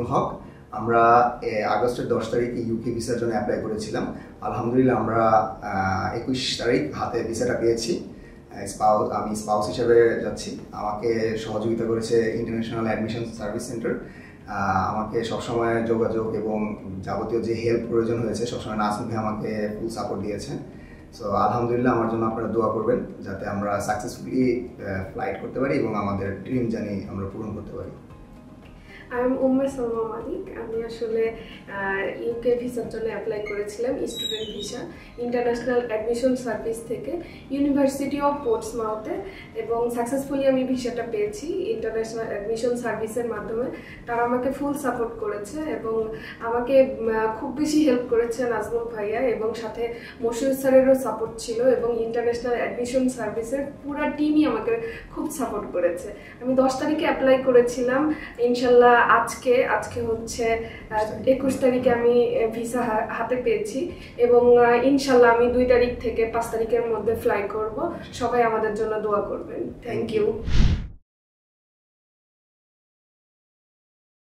নাজমুল হক। আমরা আগস্টের 10 তারিখে ইউকে ভিসার জন্য অ্যাপ্লাই করেছিলাম। আলহামদুলিল্লাহ আমরা 21 তারিখ হাতে ভিসাটা পেয়েছি। আমি স্পাউস হিসেবে যাচ্ছি। আমাকে সহযোগিতা করেছে ইন্টারন্যাশনাল অ্যাডমিশন সার্ভিস সেন্টার। আমাকে সবসময় যোগাযোগ এবং যাবতীয় যে হেল্প প্রয়োজন হয়েছে সবসময় নাজমুল ভাই আমাকে ফুল সাপোর্ট দিয়েছেন। সো আলহামদুলিল্লাহ আমার জন্য আপনারা দোয়া করবেন যাতে আমরা সাকসেসফুলি ফ্লাইট করতে পারি এবং আমাদের ড্রিম জানি আমরা পূরণ করতে পারি। আমি উম্মে সালমা মালিক। আমি আসলে ইউকে ভিসার জন্য অ্যাপ্লাই করেছিলাম, student visa, international admission service থেকে ইউনিভার্সিটি অফ পোর্টসমাউথে, এবং সাকসেসফুলি আমি ভিসাটা পেয়েছি ইন্টারন্যাশনাল অ্যাডমিশন সার্ভিসের মাধ্যমে। তারা আমাকে ফুল সাপোর্ট করেছে এবং আমাকে খুব বেশি হেল্প করেছে নাজমুল ভাইয়া, এবং সাথে মশিউর স্যারেরও সাপোর্ট ছিল, এবং ইন্টারন্যাশনাল অ্যাডমিশন সার্ভিসের পুরো টিমই আমাকে খুব সাপোর্ট করেছে। আমি 10 তারিখে অ্যাপ্লাই করেছিলাম, ইনশাল্লাহ আজকে হচ্ছে 21 তারিখে আমি ভিসা হাতে পেয়েছি, এবং ইনশাল্লাহ আমি 2 তারিখ থেকে 5 তারিখের মধ্যে ফ্লাই করব। সবাই আমাদের জন্য দোয়া করবেন। Thank you.